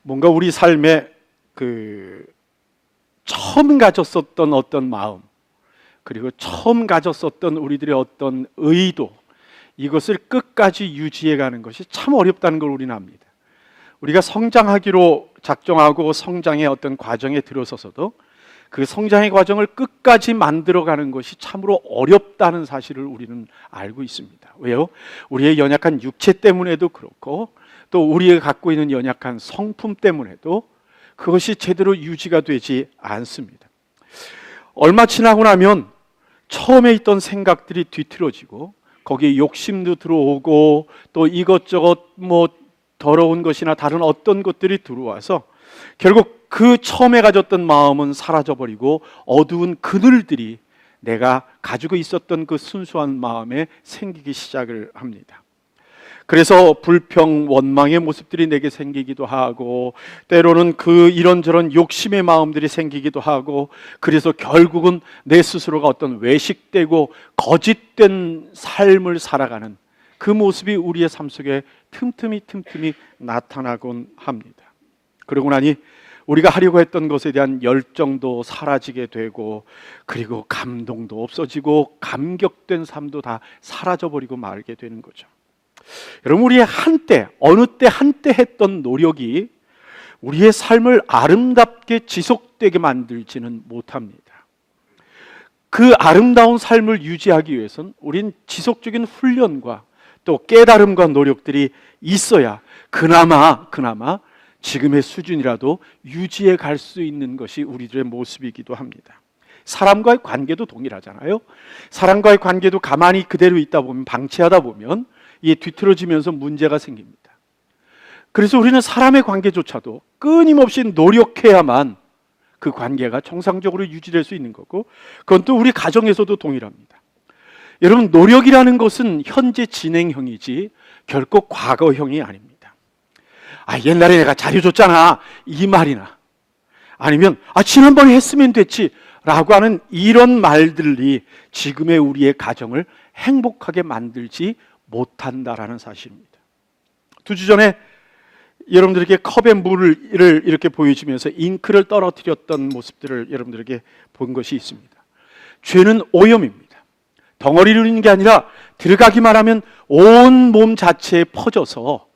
뭔가 우리 삶에 처음 가졌었던 어떤 마음, 그리고 처음 가졌었던 우리들의 어떤 의도, 이것을 끝까지 유지해 가는 것이 참 어렵다는 걸 우리는 압니다. 우리가 성장하기로 작정하고 성장의 어떤 과정에 들어서서도 그 성장의 과정을 끝까지 만들어가는 것이 참으로 어렵다는 사실을 우리는 알고 있습니다. 왜요? 우리의 연약한 육체 때문에도 그렇고, 또 우리가 갖고 있는 연약한 성품 때문에도 그것이 제대로 유지가 되지 않습니다. 얼마 지나고 나면 처음에 있던 생각들이 뒤틀어지고, 거기에 욕심도 들어오고, 또 이것저것 더러운 것이나 다른 어떤 것들이 들어와서 결국 그 처음에 가졌던 마음은 사라져버리고, 어두운 그늘들이 내가 가지고 있었던 그 순수한 마음에 생기기 시작을 합니다. 그래서 불평, 원망의 모습들이 내게 생기기도 하고, 때로는 그 이런저런 욕심의 마음들이 생기기도 하고, 그래서 결국은 내 스스로가 어떤 외식되고 거짓된 삶을 살아가는 그 모습이 우리의 삶 속에 틈틈이 나타나곤 합니다. 그러고 나니 우리가 하려고 했던 것에 대한 열정도 사라지게 되고, 그리고 감동도 없어지고, 감격된 삶도 다 사라져버리고 말게 되는 거죠. 여러분, 우리의 어느 때 한때 했던 노력이 우리의 삶을 아름답게 지속되게 만들지는 못합니다. 그 아름다운 삶을 유지하기 위해서는 우린 지속적인 훈련과 또 깨달음과 노력들이 있어야 그나마 지금의 수준이라도 유지해 갈 수 있는 것이 우리들의 모습이기도 합니다. 사람과의 관계도 동일하잖아요. 사람과의 관계도 가만히 그대로 있다 보면, 방치하다 보면 이게 뒤틀어지면서 문제가 생깁니다. 그래서 우리는 사람의 관계조차도 끊임없이 노력해야만 그 관계가 정상적으로 유지될 수 있는 거고, 그건 또 우리 가정에서도 동일합니다. 여러분, 노력이라는 것은 현재 진행형이지 결코 과거형이 아닙니다. 옛날에 내가 잘해줬잖아, 이 말이나, 아니면 지난번에 했으면 됐지 라고 하는 이런 말들이 지금의 우리의 가정을 행복하게 만들지 못한다라는 사실입니다. 2주 전에 여러분들에게 컵에 물을 이렇게 보여주면서 잉크를 떨어뜨렸던 모습들을 여러분들에게 본 것이 있습니다. 죄는 오염입니다. 덩어리로 있는 게 아니라 들어가기만 하면 온 몸 자체에 퍼져서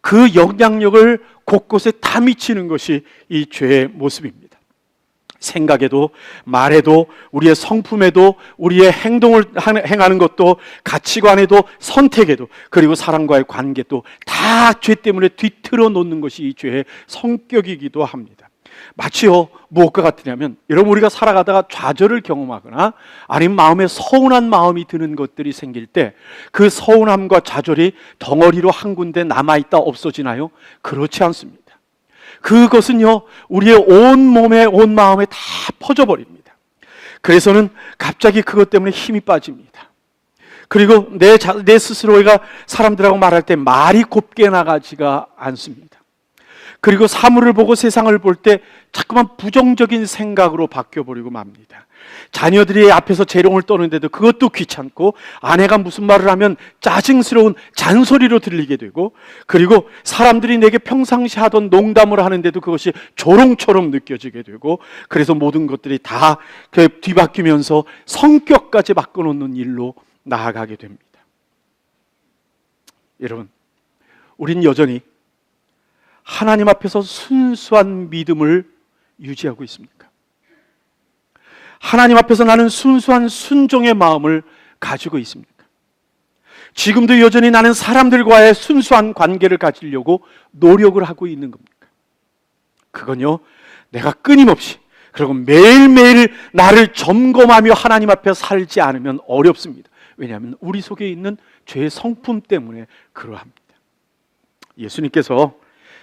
그 영향력을 곳곳에 다 미치는 것이 이 죄의 모습입니다. 생각에도, 말에도, 우리의 성품에도, 우리의 행동을 행하는 것도, 가치관에도, 선택에도, 그리고 사람과의 관계도 다 죄 때문에 뒤틀어 놓는 것이 이 죄의 성격이기도 합니다. 마치요, 무엇과 같으냐면, 여러분, 우리가 살아가다가 좌절을 경험하거나 아니면 마음에 서운한 마음이 드는 것들이 생길 때 그 서운함과 좌절이 덩어리로 한 군데 남아있다 없어지나요? 그렇지 않습니다. 그것은요, 우리의 온 몸에, 온 마음에 다 퍼져버립니다. 그래서는 갑자기 그것 때문에 힘이 빠집니다. 그리고 내 스스로가 사람들하고 말할 때 말이 곱게 나가지가 않습니다. 그리고 사물을 보고 세상을 볼 때 자꾸만 부정적인 생각으로 바뀌어버리고 맙니다. 자녀들이 앞에서 재롱을 떠는데도 그것도 귀찮고, 아내가 무슨 말을 하면 짜증스러운 잔소리로 들리게 되고, 그리고 사람들이 내게 평상시 하던 농담을 하는데도 그것이 조롱처럼 느껴지게 되고, 그래서 모든 것들이 다 뒤바뀌면서 성격까지 바꿔놓는 일로 나아가게 됩니다. 여러분, 우린 여전히 하나님 앞에서 순수한 믿음을 유지하고 있습니까? 하나님 앞에서 나는 순수한 순종의 마음을 가지고 있습니까? 지금도 여전히 나는 사람들과의 순수한 관계를 가지려고 노력을 하고 있는 겁니까? 그건요, 내가 끊임없이, 그리고 매일매일 나를 점검하며 하나님 앞에 살지 않으면 어렵습니다. 왜냐하면 우리 속에 있는 죄의 성품 때문에 그러합니다. 예수님께서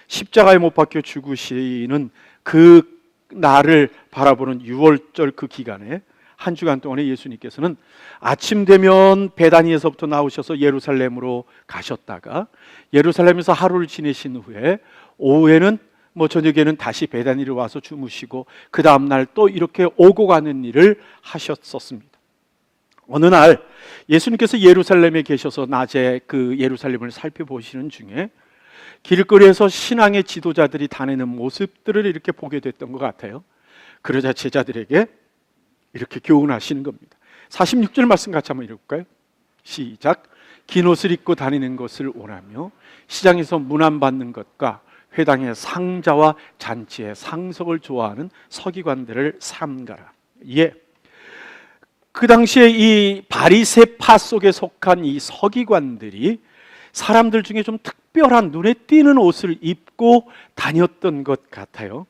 십자가에 못 박혀 죽으시는 그 날을 바라보는 6월절 그 기간에, 한 주간 동안에 예수님께서는 아침 되면 베다니에서부터 나오셔서 예루살렘으로 가셨다가, 예루살렘에서 하루를 지내신 후에 오후에는 저녁에는 다시 베다니로 와서 주무시고, 그 다음날 또 이렇게 오고 가는 일을 하셨었습니다. 어느 날 예수님께서 예루살렘에 계셔서 낮에 그 예루살렘을 살펴보시는 중에 길거리에서 신앙의 지도자들이 다니는 모습들을 이렇게 보게 됐던 것 같아요. 그러자 제자들에게 이렇게 교훈하시는 겁니다. 46절 말씀 같이 한번 읽어볼까요? 시작. 긴 옷을 입고 다니는 것을 원하며 시장에서 문안받는 것과 회당의 상자와 잔치의 상석을 좋아하는 서기관들을 삼가라. 예. 그 당시에 이 바리새파 속에 속한 이 서기관들이 사람들 중에 좀 특별한 눈에 띄는 옷을 입고 다녔던 것 같아요.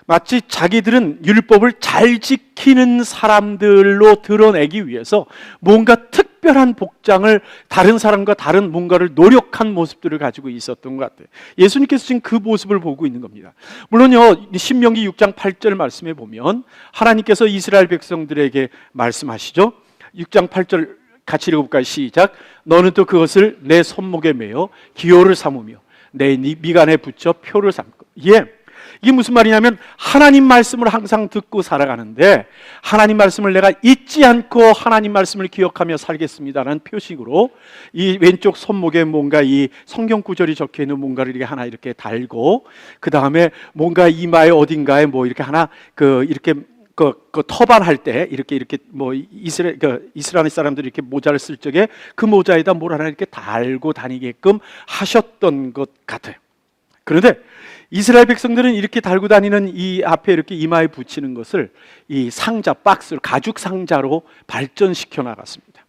마치 자기들은 율법을 잘 지키는 사람들로 드러내기 위해서 뭔가 특별한 복장을 다른 사람과 다른 뭔가를 노력한 모습들을 가지고 있었던 것 같아요. 예수님께서 지금 그 모습을 보고 있는 겁니다. 물론요, 신명기 6장 8절 말씀에 보면 하나님께서 이스라엘 백성들에게 말씀하시죠. 6장 8절 같이 읽어볼까요? 시작. 너는 또 그것을 내 손목에 매어 기호를 삼으며 내 미간에 붙여 표를 삼고. 예. 이게 무슨 말이냐면 하나님 말씀을 항상 듣고 살아가는데 하나님 말씀을 내가 잊지 않고 하나님 말씀을 기억하며 살겠습니다라는 표식으로 이 왼쪽 손목에 뭔가 이 성경 구절이 적혀 있는 뭔가를 이렇게 하나 이렇게 달고 그 다음에 뭔가 이마에 어딘가에 뭐 이렇게 하나 이렇게 터반할 때 이렇게 뭐 이스라엘 사람들이 이렇게 모자를 쓸 적에 그 모자에다 뭘 하나 이렇게 달고 다니게끔 하셨던 것 같아요. 그런데 이스라엘 백성들은 이렇게 달고 다니는 이 앞에 이렇게 이마에 붙이는 것을 이 상자, 박스를 가죽 상자로 발전시켜 나갔습니다.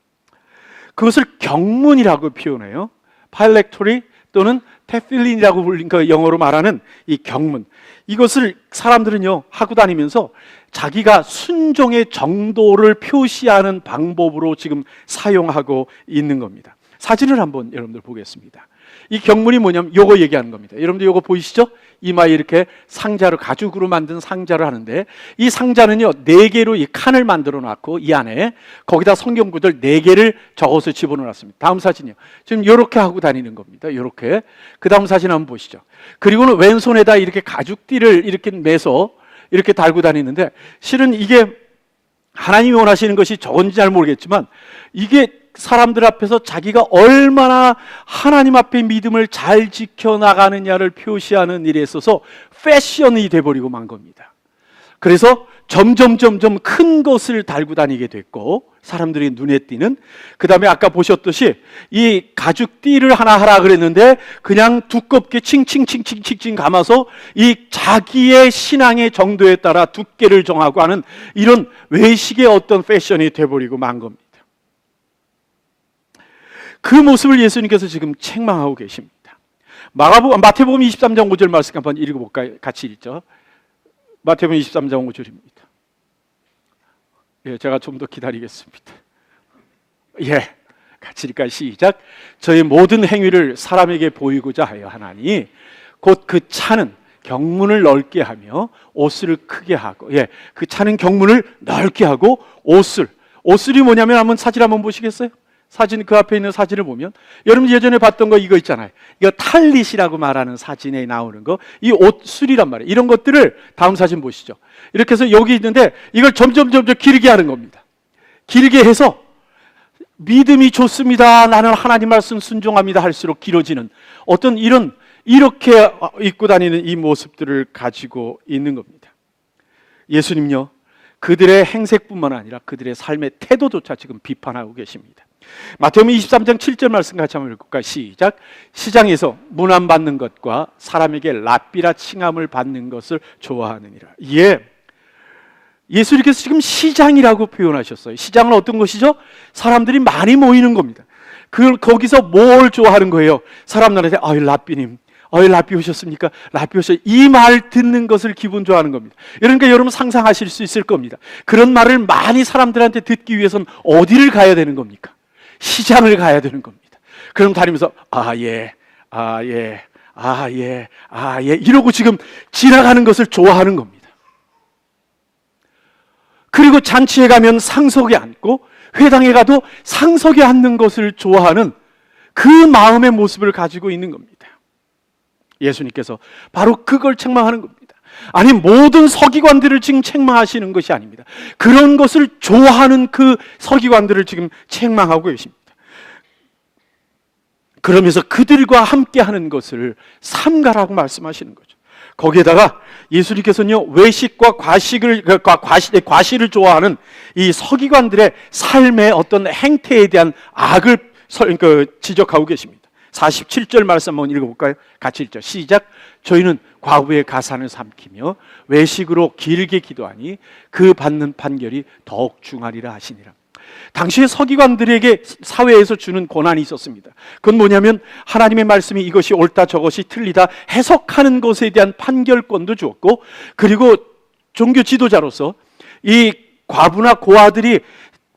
그것을 경문이라고 표현해요. 파일렉토리 또는 테필린이라고 불린 그 영어로 말하는 이 경문. 이것을 사람들은요 하고 다니면서 자기가 순종의 정도를 표시하는 방법으로 지금 사용하고 있는 겁니다. 사진을 한번 여러분들 보겠습니다. 이 경문이 뭐냐면 요거 얘기하는 겁니다. 여러분들 요거 보이시죠? 이마에 이렇게 상자로 가죽으로 만든 상자를 하는데 이 상자는요 4개로 이 칸을 만들어 놨고 이 안에 거기다 성경 구절 4개를 적어서 집어넣어 놨습니다. 다음 사진이요. 지금 이렇게 하고 다니는 겁니다. 이렇게. 그 다음 사진 한번 보시죠. 그리고는 왼손에다 이렇게 가죽띠를 이렇게 매서 이렇게 달고 다니는데 실은 이게 하나님이 원하시는 것이 저건지 잘 모르겠지만 이게 사람들 앞에서 자기가 얼마나 하나님 앞에 믿음을 잘 지켜나가느냐를 표시하는 일에 있어서 패션이 돼버리고 만 겁니다. 그래서 점점 큰 것을 달고 다니게 됐고 사람들이 눈에 띄는 그 다음에 아까 보셨듯이 이 가죽띠를 하나 하라 그랬는데 그냥 두껍게 칭칭 감아서 이 자기의 신앙의 정도에 따라 두께를 정하고 하는 이런 외식의 어떤 패션이 돼버리고 만 겁니다. 그 모습을 예수님께서 지금 책망하고 계십니다. 마태복음 23장 5절 말씀 한번 읽어볼까요? 같이 읽죠. 마태복음 23장 5절입니다. 예, 제가 좀 더 기다리겠습니다. 예, 같이 읽을까요? 시작. 저의 모든 행위를 사람에게 보이고자 하여 하나니 곧 그 차는 경문을 넓게 하며 옷을 크게 하고, 예, 그 차는 경문을 넓게 하고 옷을이 뭐냐면 한번 사진 한번 보시겠어요? 사진 그 앞에 있는 사진을 보면 여러분 예전에 봤던 거 이거 있잖아요. 이거 탈릿이라고 말하는 사진에 나오는 거, 이 옷술이란 말이에요. 이런 것들을 다음 사진 보시죠. 이렇게 해서 여기 있는데 이걸 점점 길게 하는 겁니다. 길게 해서 믿음이 좋습니다. 나는 하나님 말씀 순종합니다. 할수록 길어지는 어떤 이렇게 입고 다니는 이 모습들을 가지고 있는 겁니다. 예수님요, 그들의 행색뿐만 아니라 그들의 삶의 태도조차 지금 비판하고 계십니다. 마태복음 23장 7절 말씀 같이 한번 읽을까요? 시작. 시장에서 문안받는 것과 사람에게 랍비라 칭함을 받는 것을 좋아하느니라. 예, 예수님께서 지금 시장이라고 표현하셨어요. 시장은 어떤 것이죠? 사람들이 많이 모이는 겁니다. 거기서 뭘 좋아하는 거예요? 사람들한테 랍비님, 랍비 오셨습니까? 랍비 오셨. 이 말 듣는 것을 기분 좋아하는 겁니다. 그러니까 여러분 상상하실 수 있을 겁니다. 그런 말을 많이 사람들한테 듣기 위해서는 어디를 가야 되는 겁니까? 시장을 가야 되는 겁니다. 그럼 다니면서 이러고 지금 지나가는 것을 좋아하는 겁니다. 그리고 잔치에 가면 상석에 앉고 회당에 가도 상석에 앉는 것을 좋아하는 그 마음의 모습을 가지고 있는 겁니다. 예수님께서 바로 그걸 책망하는 겁니다. 아니, 모든 서기관들을 지금 책망하시는 것이 아닙니다. 그런 것을 좋아하는 그 서기관들을 지금 책망하고 계십니다. 그러면서 그들과 함께 하는 것을 삼가라고 말씀하시는 거죠. 거기에다가 예수님께서는요, 외식과 과실을 좋아하는 이 서기관들의 삶의 어떤 행태에 대한 악을 지적하고 계십니다. 47절 말씀 한번 읽어볼까요? 같이 읽죠. 시작. 저희는 과부의 가산을 삼키며 외식으로 길게 기도하니 그 받는 판결이 더욱 중하리라 하시니라. 당시의 서기관들에게 사회에서 주는 권한이 있었습니다. 그건 뭐냐면 하나님의 말씀이 이것이 옳다 저것이 틀리다 해석하는 것에 대한 판결권도 주었고, 그리고 종교 지도자로서 이 과부나 고아들이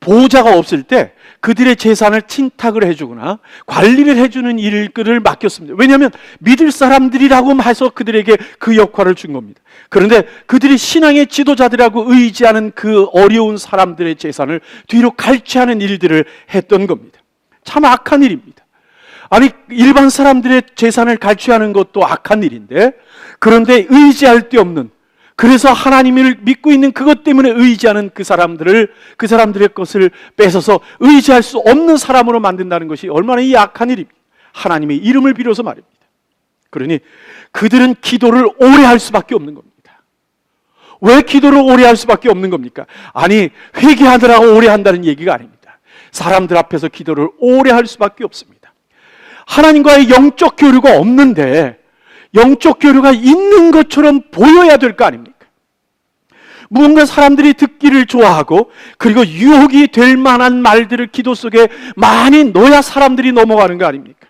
보호자가 없을 때 그들의 재산을 친탁을 해주거나 관리를 해주는 일들을 맡겼습니다. 왜냐하면 믿을 사람들이라고 해서 그들에게 그 역할을 준 겁니다. 그런데 그들이 신앙의 지도자들이라고 의지하는 그 어려운 사람들의 재산을 뒤로 갈취하는 일들을 했던 겁니다. 참 악한 일입니다. 아니, 일반 사람들의 재산을 갈취하는 것도 악한 일인데, 그런데 의지할 데 없는, 그래서 하나님을 믿고 있는 그것 때문에 의지하는 그 사람들의 것을 뺏어서 의지할 수 없는 사람으로 만든다는 것이 얼마나 이 악한 일입니까? 하나님의 이름을 빌어서 말입니다. 그러니 그들은 기도를 오래 할 수밖에 없는 겁니다. 왜 기도를 오래 할 수밖에 없는 겁니까? 아니, 회개하느라고 오래 한다는 얘기가 아닙니다. 사람들 앞에서 기도를 오래 할 수밖에 없습니다. 하나님과의 영적 교류가 없는데 영적 교류가 있는 것처럼 보여야 될 거 아닙니까? 무언가 사람들이 듣기를 좋아하고 그리고 유혹이 될 만한 말들을 기도 속에 많이 넣어야 사람들이 넘어가는 거 아닙니까?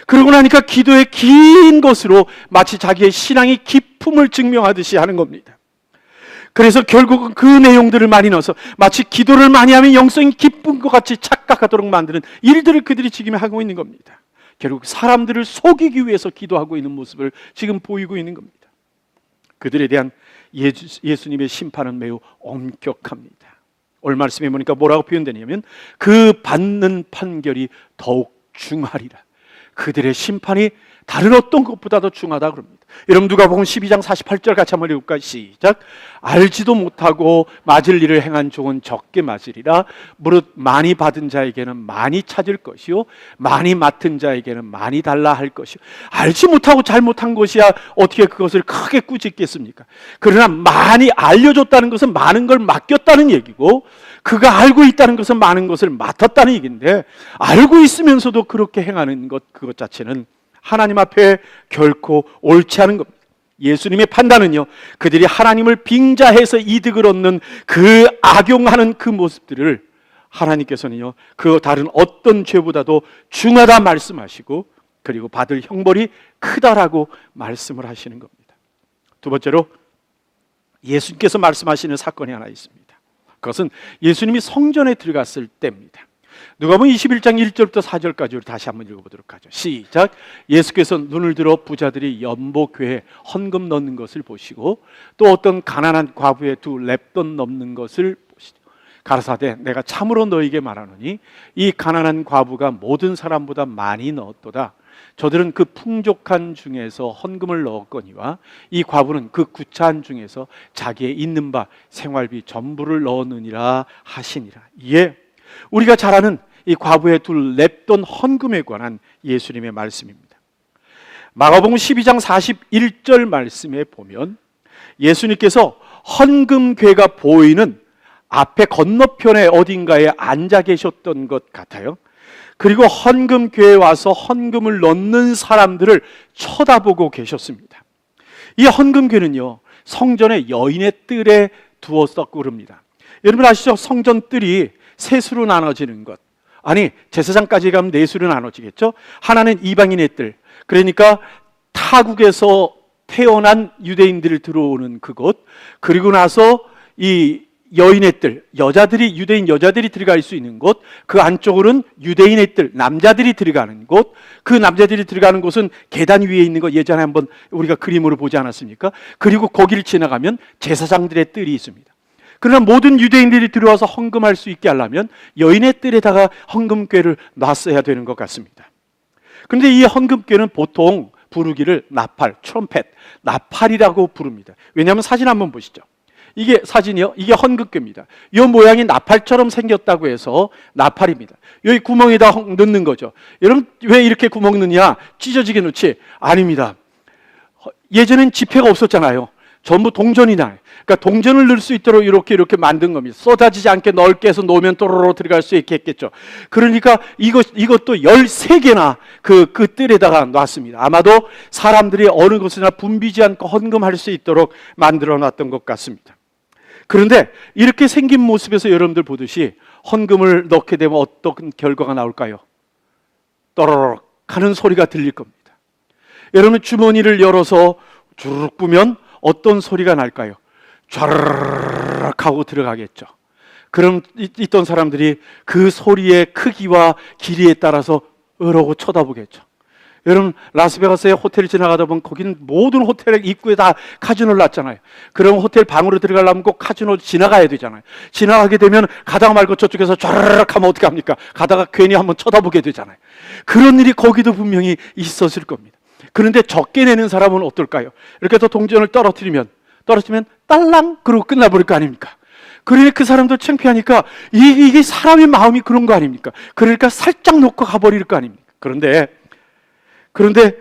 그러고 나니까 기도의 긴 것으로 마치 자기의 신앙의 깊음을 증명하듯이 하는 겁니다. 그래서 결국은 그 내용들을 많이 넣어서 마치 기도를 많이 하면 영성이 깊은 것 같이 착각하도록 만드는 일들을 그들이 지금 하고 있는 겁니다. 결국 사람들을 속이기 위해서 기도하고 있는 모습을 지금 보이고 있는 겁니다. 그들에 대한 예수님의 심판은 매우 엄격합니다. 오늘 말씀에 보니까 뭐라고 표현되냐면 그 받는 판결이 더욱 중하리라. 그들의 심판이 다른 어떤 것보다도 중하다 그럽니다. 여러분 누가복음 12장 48절 같이 한번 읽을까요? 시작. 알지도 못하고 맞을 일을 행한 종은 적게 맞으리라. 무릇 많이 받은 자에게는 많이 찾을 것이요 많이 맡은 자에게는 많이 달라 할 것이요. 알지 못하고 잘못한 것이야 어떻게 그것을 크게 꾸짖겠습니까? 그러나 많이 알려줬다는 것은 많은 걸 맡겼다는 얘기고, 그가 알고 있다는 것은 많은 것을 맡았다는 얘기인데, 알고 있으면서도 그렇게 행하는 것, 그것 자체는 하나님 앞에 결코 옳지 않은 겁니다. 예수님의 판단은요, 그들이 하나님을 빙자해서 이득을 얻는 그 악용하는 그 모습들을 하나님께서는요, 그 다른 어떤 죄보다도 중하다 말씀하시고, 그리고 받을 형벌이 크다라고 말씀을 하시는 겁니다. 두 번째로 예수님께서 말씀하시는 사건이 하나 있습니다. 그것은 예수님이 성전에 들어갔을 때입니다. 누가복음 21장 1절부터 4절까지 다시 한번 읽어보도록 하죠. 시작. 예수께서 눈을 들어 부자들이 연복궤에 헌금 넣는 것을 보시고 또 어떤 가난한 과부의 두 렙돈 넣는 것을 보시고 가라사대 내가 참으로 너에게 말하노니 이 가난한 과부가 모든 사람보다 많이 넣었도다. 저들은 그 풍족한 중에서 헌금을 넣었거니와 이 과부는 그 구차한 중에서 자기의 있는 바 생활비 전부를 넣었느니라 하시니라. 이에 우리가 잘 아는 이 과부의 둘 렙돈 헌금에 관한 예수님의 말씀입니다. 마가복음 12장 41절 말씀에 보면 예수님께서 헌금궤가 보이는 앞에 건너편에 어딘가에 앉아 계셨던 것 같아요. 그리고 헌금궤에 와서 헌금을 넣는 사람들을 쳐다보고 계셨습니다. 이 헌금궤는요, 성전의 여인의 뜰에 두었었고 그럽니다. 여러분 아시죠? 성전 뜰이 세 수로 나눠지는 것. 아니, 제사장까지 가면 네 수로 나눠지겠죠? 하나는 이방인의 뜰, 그러니까 타국에서 태어난 유대인들이 들어오는 그곳, 그리고 나서 이 여인의 뜰, 유대인 여자들이 들어갈 수 있는 곳, 그 안쪽으로는 유대인의 뜰, 남자들이 들어가는 곳, 그 남자들이 들어가는 곳은 계단 위에 있는 거 예전에 한번 우리가 그림으로 보지 않았습니까? 그리고 거기를 지나가면 제사장들의 뜰이 있습니다. 그러나 모든 유대인들이 들어와서 헌금할 수 있게 하려면 여인의 뜰에다가 헌금궤를 놨어야 되는 것 같습니다. 그런데 이 헌금궤는 보통 부르기를 나팔, 트럼펫, 나팔이라고 부릅니다. 왜냐하면 사진 한번 보시죠. 이게 사진이요. 이게 헌금괴입니다. 이 모양이 나팔처럼 생겼다고 해서 나팔입니다. 여기 구멍에다 넣는 거죠. 여러분 왜 이렇게 구멍 넣냐? 찢어지게 넣지? 아닙니다. 예전엔 지폐가 없었잖아요. 전부 동전이나. 그러니까 동전을 넣을 수 있도록 이렇게 만든 겁니다. 쏟아지지 않게 넓게 해서 놓으면 또로로 들어갈 수 있게 했겠죠. 그러니까 이것도 13개나 그 뜰에다가 놨습니다. 아마도 사람들이 어느 곳이나 붐비지 않고 헌금할 수 있도록 만들어 놨던 것 같습니다. 그런데 이렇게 생긴 모습에서 여러분들 보듯이 헌금을 넣게 되면 어떤 결과가 나올까요? 또로록 하는 소리가 들릴 겁니다. 여러분 주머니를 열어서 주르륵 부면 어떤 소리가 날까요? 쫘르륵 하고 들어가겠죠. 그럼 있던 사람들이 그 소리의 크기와 길이에 따라서 으르고 쳐다보겠죠. 여러분 라스베가스에 호텔을 지나가다 보면 거기는 모든 호텔 입구에 다 카지노를 놨잖아요. 그럼 호텔 방으로 들어가려면 꼭 카지노 지나가야 되잖아요. 지나가게 되면 가다가 말고 저쪽에서 쫘르륵 하면 어떡합니까? 가다가 괜히 한번 쳐다보게 되잖아요. 그런 일이 거기도 분명히 있었을 겁니다. 그런데 적게 내는 사람은 어떨까요? 이렇게 해서 동전을 떨어뜨리면 딸랑 그러고 끝나버릴 거 아닙니까? 그러니 그 사람도 창피하니까 이게 사람의 마음이 그런 거 아닙니까? 그러니까 살짝 놓고 가버릴 거 아닙니까? 그런데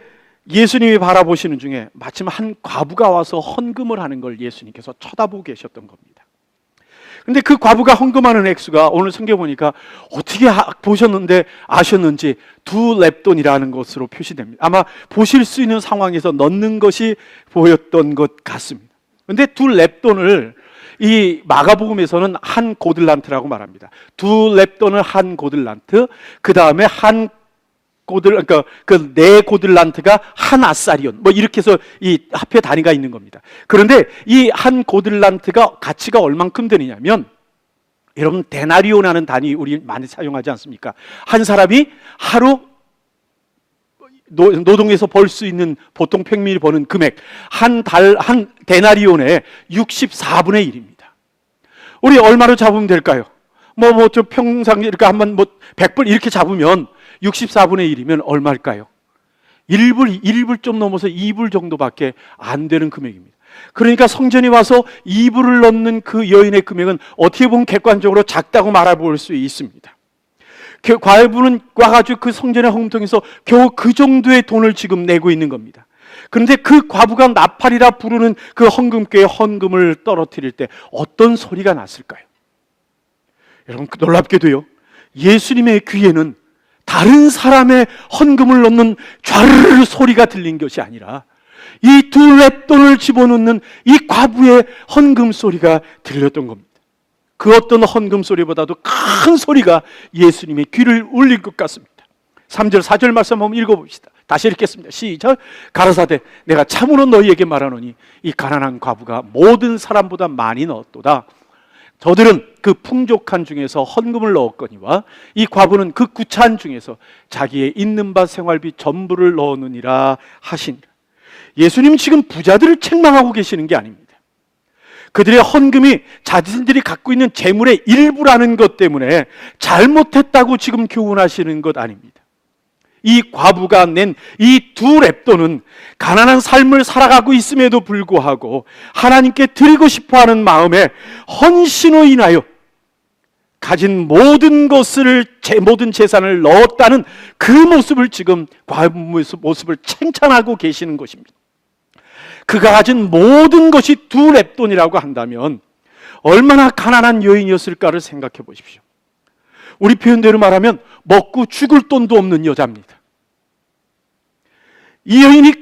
예수님이 바라보시는 중에 마침 한 과부가 와서 헌금을 하는 걸 예수님께서 쳐다보고 계셨던 겁니다. 그런데 그 과부가 헌금하는 액수가 오늘 성경 보니까 어떻게 보셨는데 아셨는지 2렙돈이라는 것으로 표시됩니다. 아마 보실 수 있는 상황에서 넣는 것이 보였던 것 같습니다. 그런데 2렙돈을 이 마가복음에서는 한 고들란트라고 말합니다. 2렙돈을 한 고들란트, 그 다음에 그러니까 그 4고들란트가 한 아사리온, 뭐 이렇게 해서 이 합해 단위가 있는 겁니다. 그런데 이 한 고들란트가 가치가 얼만큼 되느냐면, 여러분 데나리온이라는 단위 우리 많이 사용하지 않습니까? 한 사람이 하루 노동에서 벌 수 있는 보통 평민이 버는 금액 한 데나리온의 64분의 1입니다. 우리 얼마로 잡으면 될까요? 저 평상 이렇게 한번 100불 이렇게 잡으면 64분의 1이면 얼마일까요? 1불 좀 넘어서 2불 정도밖에 안 되는 금액입니다. 그러니까 성전에 와서 2불을 넣는 그 여인의 금액은 어떻게 보면 객관적으로 작다고 말해볼 수 있습니다. 과부는 와가지고 그 성전의 헌금통에서 겨우 그 정도의 돈을 지금 내고 있는 겁니다. 그런데 그 과부가 나팔이라 부르는 그 헌금궤에 헌금을 떨어뜨릴 때 어떤 소리가 났을까요? 여러분 놀랍게도요, 예수님의 귀에는 다른 사람의 헌금을 넣는 좌르르 소리가 들린 것이 아니라 이 2렙돈을 집어넣는 이 과부의 헌금 소리가 들렸던 겁니다. 그 어떤 헌금 소리보다도 큰 소리가 예수님의 귀를 울릴 것 같습니다. 3절 4절 말씀 한번 읽어봅시다. 다시 읽겠습니다. 시작. 가라사대 내가 참으로 너희에게 말하노니 이 가난한 과부가 모든 사람보다 많이 넣었도다. 저들은 그 풍족한 중에서 헌금을 넣었거니와 이 과부는 그 구차한 중에서 자기의 있는 바 생활비 전부를 넣었느니라 하시니라. 예수님은 지금 부자들을 책망하고 계시는 게 아닙니다. 그들의 헌금이 자신들이 갖고 있는 재물의 일부라는 것 때문에 잘못했다고 지금 교훈하시는 것 아닙니다. 이 과부가 낸 이 2렙돈은 가난한 삶을 살아가고 있음에도 불구하고 하나님께 드리고 싶어하는 마음에 헌신으로 인하여 가진 모든 것을 모든 재산을 넣었다는 그 모습을 지금 과부 모습을 칭찬하고 계시는 것입니다. 그가 가진 모든 것이 2렙돈이라고 한다면 얼마나 가난한 여인이었을까를 생각해 보십시오. 우리 표현대로 말하면 먹고 죽을 돈도 없는 여자입니다. 이 여인이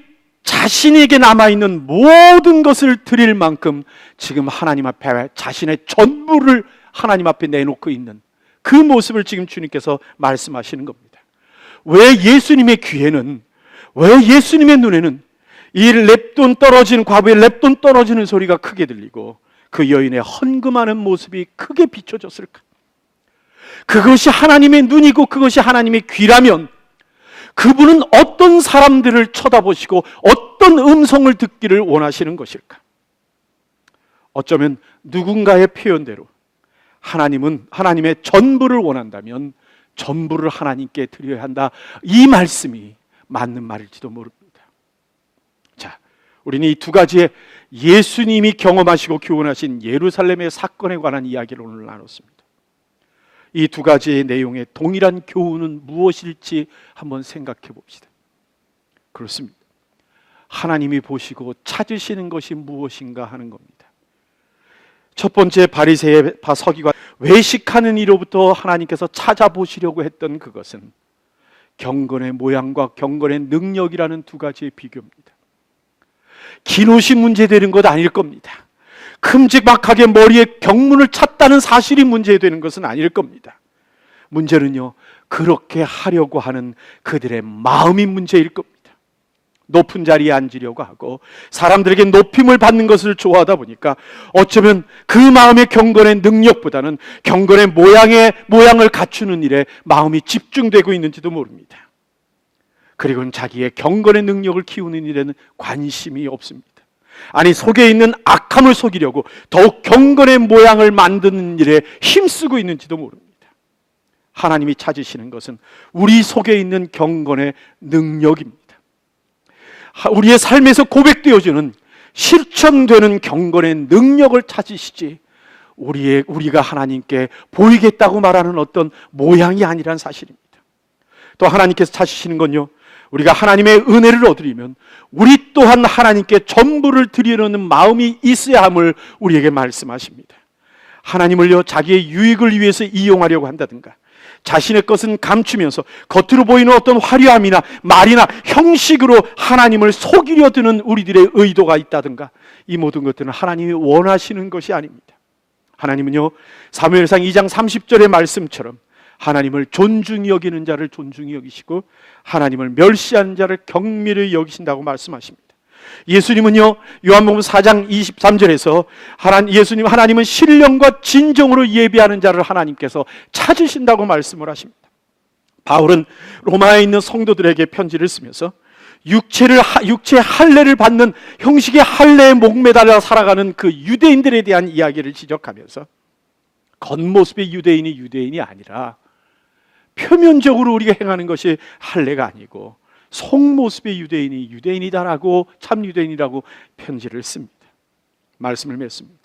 자신에게 남아있는 모든 것을 드릴 만큼 지금 하나님 앞에 자신의 전부를 하나님 앞에 내놓고 있는 그 모습을 지금 주님께서 말씀하시는 겁니다. 왜 예수님의 귀에는, 왜 예수님의 눈에는 이 렙돈 떨어지는, 과부의 렙돈 떨어지는 소리가 크게 들리고 그 여인의 헌금하는 모습이 크게 비춰졌을까? 그것이 하나님의 눈이고 그것이 하나님의 귀라면 그분은 어떤 사람들을 쳐다보시고 어떤 음성을 듣기를 원하시는 것일까? 어쩌면 누군가의 표현대로 하나님은 하나님의 전부를 원한다면 전부를 하나님께 드려야 한다, 이 말씀이 맞는 말일지도 모릅니다. 자, 우리는 이 두 가지의 예수님이 경험하시고 교훈하신 예루살렘의 사건에 관한 이야기를 오늘 나눴습니다. 이 두 가지의 내용의 동일한 교훈은 무엇일지 한번 생각해 봅시다. 그렇습니다. 하나님이 보시고 찾으시는 것이 무엇인가 하는 겁니다. 첫 번째, 바리새의 서기관 외식하는 이로부터 하나님께서 찾아보시려고 했던 그것은 경건의 모양과 경건의 능력이라는 두 가지의 비교입니다. 긴 옷이 문제되는 것 아닐 겁니다. 큼직막하게 머리에 경문을 찼다는 사실이 문제되는 것은 아닐 겁니다. 문제는요, 그렇게 하려고 하는 그들의 마음이 문제일 겁니다. 높은 자리에 앉으려고 하고 사람들에게 높임을 받는 것을 좋아하다 보니까 어쩌면 그 마음의 경건의 능력보다는 경건의 모양을 갖추는 일에 마음이 집중되고 있는지도 모릅니다. 그리고는 자기의 경건의 능력을 키우는 일에는 관심이 없습니다. 아니, 속에 있는 악함을 속이려고 더욱 경건의 모양을 만드는 일에 힘쓰고 있는지도 모릅니다. 하나님이 찾으시는 것은 우리 속에 있는 경건의 능력입니다. 우리의 삶에서 고백되어지는 실천되는 경건의 능력을 찾으시지 우리가 하나님께 보이겠다고 말하는 어떤 모양이 아니란 사실입니다. 또 하나님께서 찾으시는 건요, 우리가 하나님의 은혜를 얻으려면 우리 또한 하나님께 전부를 드리려는 마음이 있어야 함을 우리에게 말씀하십니다. 하나님을요, 자기의 유익을 위해서 이용하려고 한다든가 자신의 것은 감추면서 겉으로 보이는 어떤 화려함이나 말이나 형식으로 하나님을 속이려 드는 우리들의 의도가 있다든가, 이 모든 것들은 하나님이 원하시는 것이 아닙니다. 하나님은요, 사무엘상 2장 30절의 말씀처럼 하나님을 존중히 여기는 자를 존중히 여기시고 하나님을 멸시하는 자를 경멸히 여기신다고 말씀하십니다. 예수님은요, 요한복음 4장 23절에서 하나님은 신령과 진정으로 예배하는 자를 하나님께서 찾으신다고 말씀을 하십니다. 바울은 로마에 있는 성도들에게 편지를 쓰면서 육체의 할례를 받는 형식의 할례에 목매달려 살아가는 그 유대인들에 대한 이야기를 지적하면서 겉모습의 유대인이 아니라 표면적으로 우리가 행하는 것이 할례가 아니고 속모습의 유대인이다라고, 참 유대인이라고 편지를 씁니다. 말씀을 맺습니다.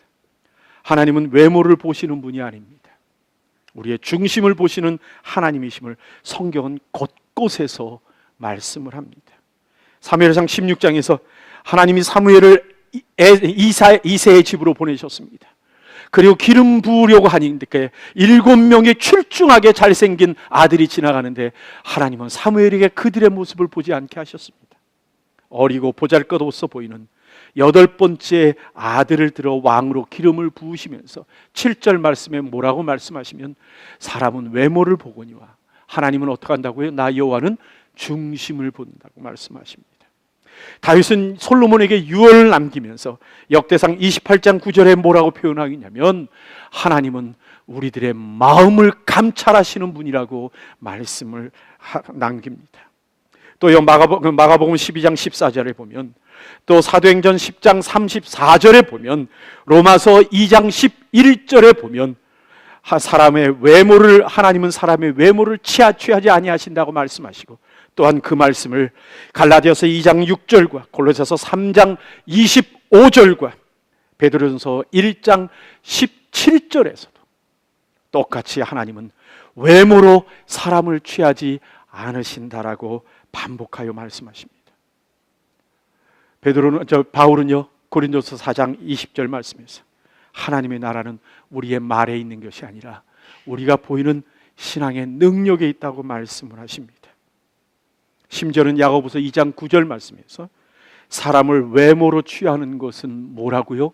하나님은 외모를 보시는 분이 아닙니다. 우리의 중심을 보시는 하나님이심을 성경은 곳곳에서 말씀을 합니다. 사무엘상 16장에서 하나님이 사무엘을 이새의 집으로 보내셨습니다. 그리고 기름 부으려고 하니까 7명의 출중하게 잘생긴 아들이 지나가는데 하나님은 사무엘에게 그들의 모습을 보지 않게 하셨습니다. 어리고 보잘것없어 보이는 8번째 아들을 들어 왕으로 기름을 부으시면서 7절 말씀에 뭐라고 말씀하시면, 사람은 외모를 보거니와 하나님은 어떻게 한다고요? 나 여호와는 중심을 본다고 말씀하십니다. 다윗은 솔로몬에게 유언을 남기면서 역대상 28장 9절에 뭐라고 표현하겠냐면, 하나님은 우리들의 마음을 감찰하시는 분이라고 말씀을 남깁니다. 또 마가복음 12장 14절에 보면, 또 사도행전 10장 34절에 보면, 로마서 2장 11절에 보면 하나님은 사람의 외모를 취하지 아니하신다고 말씀하시고, 또한 그 말씀을 갈라디아서 2장 6절과 골로새서 3장 25절과 베드로전서 1장 17절에서도 똑같이 하나님은 외모로 사람을 취하지 않으신다라고 반복하여 말씀하십니다. 바울은요, 고린도서 4장 20절 말씀에서 하나님의 나라는 우리의 말에 있는 것이 아니라 우리가 보이는 신앙의 능력에 있다고 말씀을 하십니다. 심지어는 야고보서 2장 9절 말씀에서 사람을 외모로 취하는 것은 뭐라고요?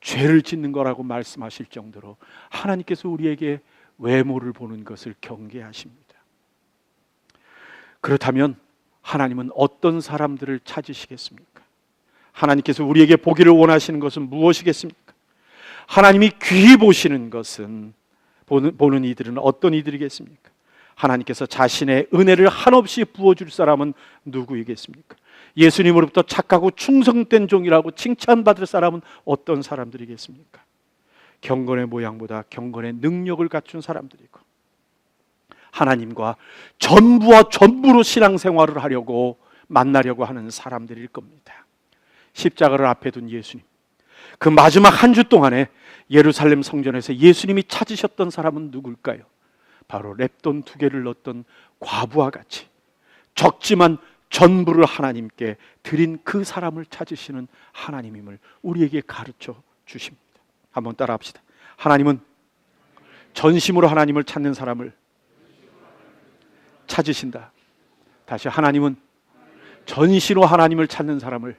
죄를 짓는 거라고 말씀하실 정도로 하나님께서 우리에게 외모를 보는 것을 경계하십니다. 그렇다면 하나님은 어떤 사람들을 찾으시겠습니까? 하나님께서 우리에게 보기를 원하시는 것은 무엇이겠습니까? 하나님이 귀히 보시는 것은, 보는 이들은 어떤 이들이겠습니까? 하나님께서 자신의 은혜를 한없이 부어줄 사람은 누구이겠습니까? 예수님으로부터 착하고 충성된 종이라고 칭찬받을 사람은 어떤 사람들이겠습니까? 경건의 모양보다 경건의 능력을 갖춘 사람들이고, 하나님과 전부로 신앙생활을 하려고 만나려고 하는 사람들일 겁니다. 십자가를 앞에 둔 예수님, 그 마지막 한 주 동안에 예루살렘 성전에서 예수님이 찾으셨던 사람은 누굴까요? 바로 렙돈 2개를 넣었던 과부와 같이 적지만 전부를 하나님께 드린 그 사람을 찾으시는 하나님임을 우리에게 가르쳐 주십니다. 한번 따라합시다. 하나님은 전심으로 하나님을 찾는 사람을 찾으신다. 다시, 하나님은 전심으로 하나님을 찾는 사람을